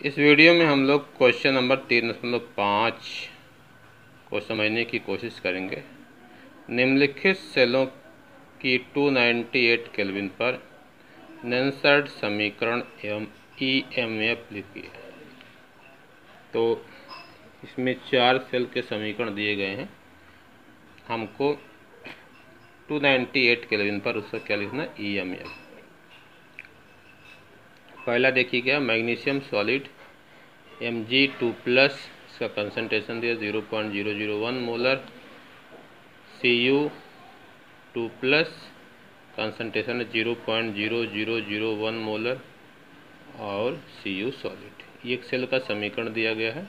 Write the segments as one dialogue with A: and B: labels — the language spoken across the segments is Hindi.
A: इस वीडियो में हम लोग क्वेश्चन नंबर 3.5 को समझने की कोशिश करेंगे। निम्नलिखित सेलों की 298 केल्विन पर नेल्सन समीकरण एवं ईएमएफ लिखिए। तो इसमें 4 सेल के समीकरण दिए गए हैं। हमको 298 केल्विन पर उसका क्या लिखना, ईएमएफ। पहला देखिए क्या, मैग्नीशियम सॉलिड Mg2+, इसका कंसंट्रेशन दिया 0.001 मोलर, Cu2+, कंसंट्रेशन है 0.0001 मोलर और Cu सॉलिड। ये एक सेल का समीकरण दिया गया है।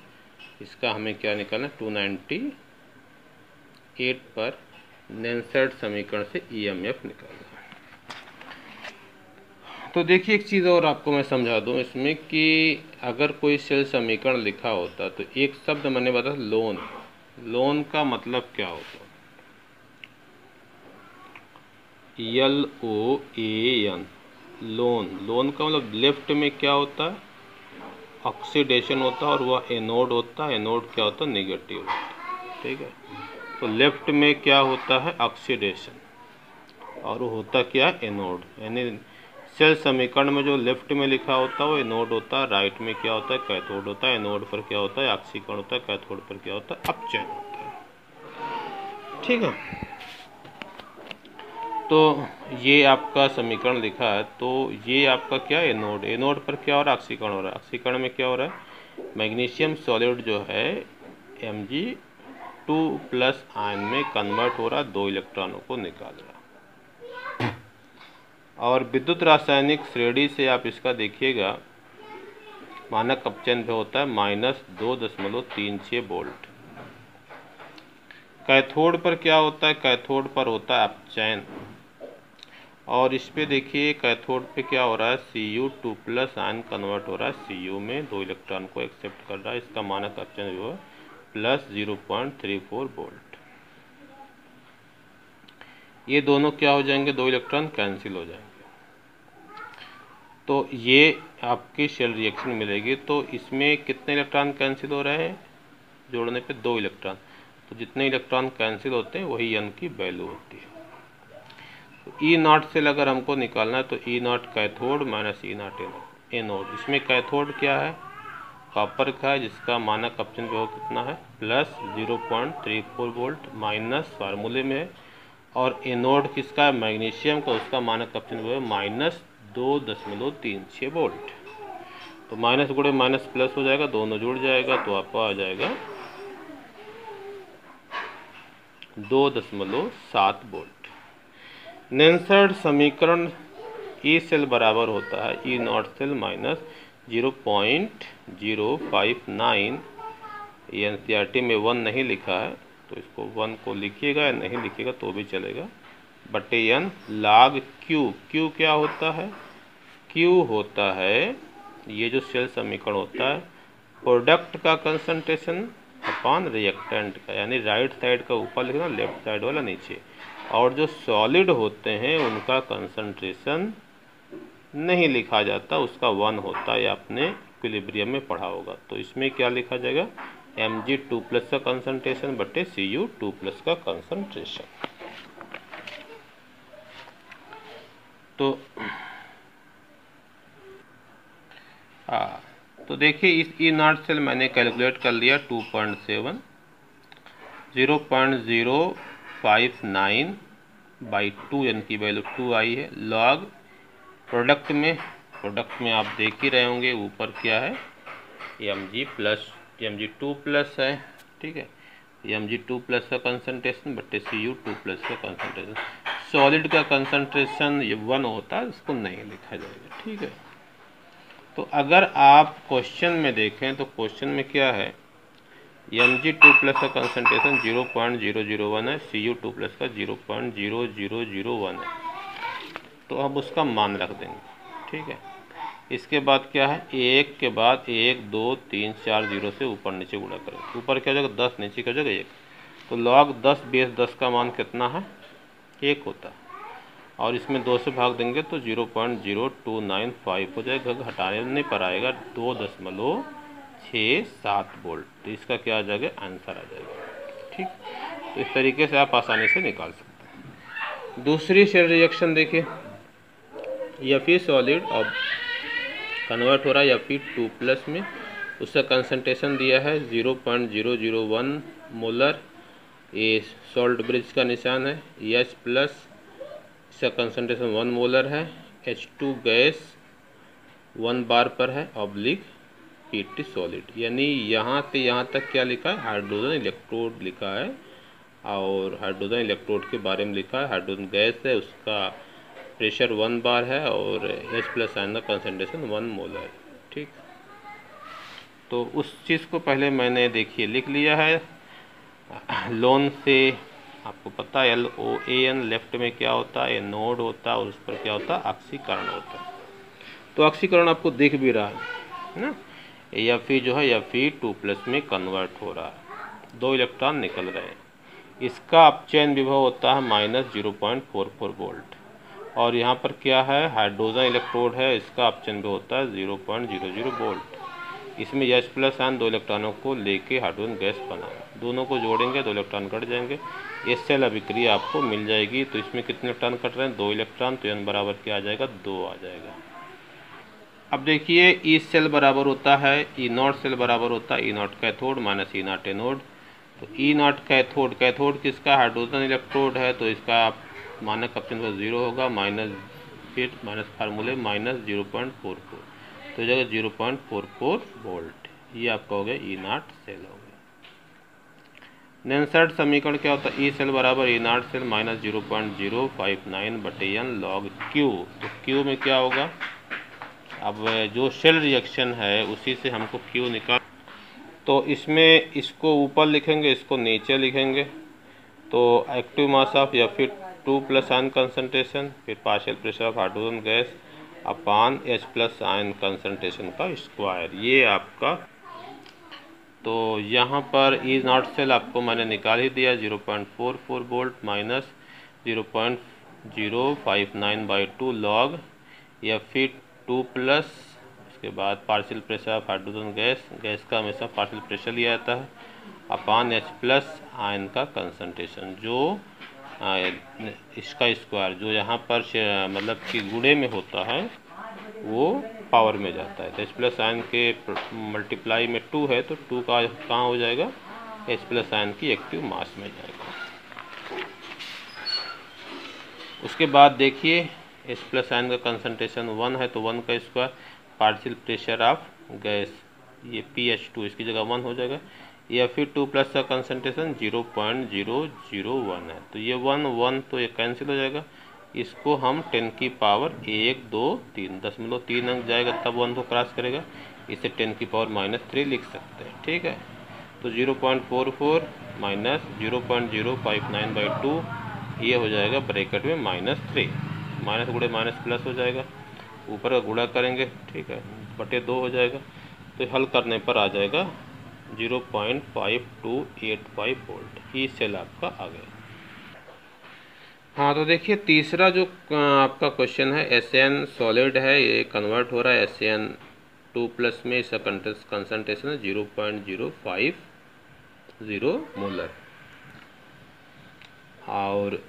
A: इसका हमें क्या निकालना, 298 पर नेल्सन समीकरण से ईएमएफ निकालना है। तो देखिए एक चीज़ और आपको मैं समझा दूं इसमें कि अगर कोई सेल समीकरण लिखा होता तो एक शब्द मैंने बताया लोन। लोन का मतलब क्या होता, LOAN, लोन। लोन का मतलब लेफ्ट में क्या होता है, ऑक्सीडेशन होता है और वह एनोड होता है। एनोड क्या होता है, नेगेटिव होता है। ठीक है, तो लेफ्ट में क्या होता है, ऑक्सीडेशन, और वो होता क्या है, एनोड। यानी सेल समीकरण में जो लेफ्ट में लिखा होता है वो एनोड होता है, राइट में क्या होता है, कैथोड होता है। एनोड पर क्या होता है, ऑक्सीकरण होता है, कैथोड पर क्या होता है, अपचयन होता है। ठीक है, तो ये आपका समीकरण लिखा है। तो ये आपका क्या, एनोड। एनोड पर क्या हो रहा है, ऑक्सीकरण हो रहा है। ऑक्सीकरण में क्या हो रहा है, मैग्नीशियम सॉलिड जो है Mg2+ आयन में कन्वर्ट हो रहा है, 2 इलेक्ट्रॉनों को निकाल रहा है। और विद्युत रासायनिक श्रेणी से आप इसका देखिएगा, मानक अपचयन पे होता है -2.36 वोल्ट। कैथोड पर क्या होता है, कैथोड पर होता है अपचयन। और इस पे देखिए कैथोड पे क्या हो रहा है, Cu2+ आयन कन्वर्ट हो रहा है Cu में, 2 इलेक्ट्रॉन को एक्सेप्ट कर रहा है। इसका मानक अपचयन जो है +0.34 वोल्ट। ये दोनों क्या हो जाएंगे, 2 इलेक्ट्रॉन कैंसिल हो जाएंगे। तो ये आपकी सेल रिएक्शन मिलेगी। तो इसमें कितने इलेक्ट्रॉन कैंसिल हो रहे हैं, जोड़ने पे 2 इलेक्ट्रॉन। तो जितने इलेक्ट्रॉन कैंसिल होते हैं वही N की वैल्यू होती है। तो E0 सेल अगर हमको निकालना है तो E0 cathode minus E0 anode. इसमें कैथोड क्या है, कॉपर का है, जिसका मानक अपचयन जो कितना है, +0.34 वोल्ट, माइनस फार्मूले में है। और एनोड किसका है, मैग्नीशियम का, उसका मानक अपचयन जो है -2.36 वोल्ट। तो माइनस गुणे माइनस प्लस हो जाएगा, दोनों जुड़ जाएगा, तो आपको आ जाएगा 2.7 वोल्ट। नेल्सन समीकरण ई सेल बराबर होता है E0 सेल -0.059। एनसीईआरटी में 1 नहीं लिखा है, तो इसको 1 को लिखिएगा या नहीं लिखिएगा तो भी चलेगा, बटे N log Q। Q क्या होता है, Q होता है, ये जो सेल समीकरण होता है, प्रोडक्ट का कंसंट्रेशन अपॉन रिएक्टेंट का। यानी राइट साइड का ऊपर लिखना, लेफ्ट साइड वाला नीचे। और जो सॉलिड होते हैं उनका कंसंट्रेशन नहीं लिखा जाता, उसका 1 होता है। आपने इक्विलिब्रियम में पढ़ा होगा। तो इसमें क्या लिखा जाएगा, Mg2+ का कंसंट्रेशन बटे Cu2+ का कंसंट्रेशन। तो देखिए इस E0 सेल मैंने कैलकुलेट कर लिया 2.7, 0.059/2, यानी कि वैल्यू 2 आई है। लॉग प्रोडक्ट में आप देख ही रहे होंगे ऊपर क्या है, Mg2+ है। ठीक है, Mg2+ का कंसंट्रेशन बटे Cu2+ का कंसंट्रेशन। सॉलिड का कंसंट्रेशन ये 1 होता है, इसको नहीं लिखा जाएगा। ठीक है, तो अगर आप क्वेश्चन में देखें तो क्वेश्चन में क्या है, Mg2+ का कंसंट्रेशन 0.001 है, Cu2+ का 0.0001 है। तो अब उसका मान रख देंगे। ठीक है, इसके बाद क्या है, 1 के बाद 1 2 3 4 0 से ऊपर नीचे गुणा करें। ऊपर क्या हो जाएगा 10, नीचे क्या हो जाएगा 1। तो log 10 बेस 10 का मान कितना है, 1 होता है। और इसमें 2 से भाग देंगे तो 0.0295 हो जाएगा, हटाने पर आएगा 2.67 वोल्ट। तो इसका क्या आ जाएगा, आंसर आ जाएगा। ठीक, तो इस तरीके से आप आसानी से निकाल सकते हैं। दूसरी सेल रिएक्शन देखिए, Fe सॉलिड अब कन्वर्ट हो रहा है Fe2+ में, उसका कंसंट्रेशन दिया है 0.001 मोलर, ये सॉल्ट ब्रिज का निशान है। H+, इसका कंसंट्रेशन 1 मोलर है। H2 गैस 1 बार पर है, ऑब्लिक Pt सॉलिड। यानी यहाँ से यहाँ तक क्या लिखा है, हाइड्रोजन इलेक्ट्रोड लिखा है, और हाइड्रोजन इलेक्ट्रोड के बारे में लिखा है। हाइड्रोजन गैस है, उसका प्रेशर 1 बार है, और H+ आयन का कंसंट्रेशन 1 मोलर है। ठीक, तो उस चीज़ को पहले मैंने देखिए लिख लिया है। लोन से आपको पता है LOAN लेफ्ट में क्या होता है, नोड होता है, और उस पर क्या होता है, ऑक्सीकरण होता है। तो ऑक्सीकरण आपको दिख भी रहा है ना, Fe जो है Fe2+ में कन्वर्ट हो रहा है, 2 इलेक्ट्रॉन निकल रहे हैं। इसका अपचयन विभव होता है -0.44 वोल्ट, और यहाँ पर क्या है, हाइड्रोजन इलेक्ट्रोड है, इसका अपचयन विभव होता है 0.00 वोल्ट। इसमें H+ आयन 2 इलेक्ट्रॉनों को लेके हाइड्रोजन गैस बना, दोनों को जोड़ेंगे 2 इलेक्ट्रॉन कट जाएंगे, ये सेल अभिक्रिया आपको मिल जाएगी। तो इसमें कितने इलेक्ट्रॉन कट रहे हैं, 2 इलेक्ट्रॉन, तो n बराबर क्या आ जाएगा, 2 आ जाएगा। अब देखिए E सेल बराबर होता है E0 सेल बराबर होता है E0 cathode minus E0 anode. तो E0 कैथोड, कैथोड किसका, हाइड्रोजन इलेक्ट्रोड है, तो इसका मानक अपचयन 0 होगा, फिर माइनस फार्मूले -0.44, तो जगह 0.44 वोल्ट। ये आपका हो गया E0 सेल हो गया। नेंसर्ट समीकरण क्या होता है, E सेल बराबर E0 cell minus 0.059/n log Q। तो Q में क्या होगा, अब जो सेल रिएक्शन है उसी से हमको Q निकाल, तो इसमें इसको ऊपर लिखेंगे, इसको नीचे लिखेंगे। तो active mass of Fe2+ ion concentration, फिर partial pressure of hydrogen gas upon H+ ion concentration का स्क्वायर, ये आपका। तो यहाँ पर E0 सेल आपको मैंने निकाल ही दिया, 0.44 वोल्ट माइनस 0.059/2 लॉग Fe2+, उसके बाद partial pressure of hydrogen gas, gas का हमेशा पार्शियल प्रेशर लिया जाता है, अपान H+ आयन का कंसंट्रेशन, जो इसका स्क्वायर, जो यहाँ पर मतलब कि गुणे में होता है वो पावर में जाता है। तो H+ आयन के मल्टीप्लाई में 2 है, तो 2 का कहाँ हो जाएगा, H+ आयन की एक्टिव मास में जाएगा। उसके बाद देखिए H+ आयन का कंसंट्रेशन 1 है, तो 1 का square, partial pressure of gas ये PH2, इसकी जगह 1 हो जाएगा। ये Fe2+ का कंसंट्रेशन 0.001 है, तो ये 1 तो ये कैंसिल हो जाएगा। इसको हम 10 की पावर 1 2 3 0.3 अंक जाएगा, तब 1 को क्रॉस करेगा, इसे 10 की पावर -3 लिख सकते हैं। ठीक है, तो 0.44 माइनस 0.059/2, ये हो जाएगा ब्रैकेट में -3, माइनस गुणे माइनस प्लस हो जाएगा, ऊपर का गुणा करेंगे, ठीक है, बटे 2 हो जाएगा। तो हल करने पर आ जाएगा 0.5285 वोल्ट। ई सेल आपका आ गया। हाँ, तो देखिए तीसरा जो आपका क्वेश्चन है, SN सॉलिड है, ये कन्वर्ट हो रहा है SN2+ में, इसका कंसंट्रेशन है 0.050 मोलर। और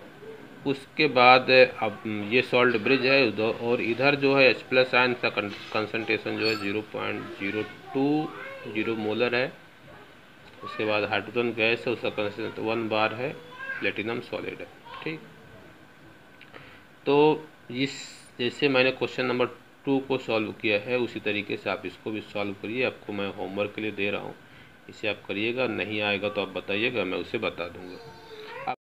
A: उसके बाद अब ये सॉल्ट ब्रिज है, और इधर जो है H+ आयन का कंसंट्रेशन जो है 0.020 मोलर है। उसके बाद हाइड्रोजन गैस है, उसका कंसंट्रेशन 1 बार है, प्लेटिनम सॉलिड है। ठीक, तो इस जैसे मैंने क्वेश्चन नंबर 2 को सॉल्व किया है, उसी तरीके से आप इसको भी सॉल्व करिए। आपको मैं होमवर्क के लिए दे रहा हूँ, इसे आप करिएगा, नहीं आएगा तो आप बताइएगा, मैं उसे बता दूँगा।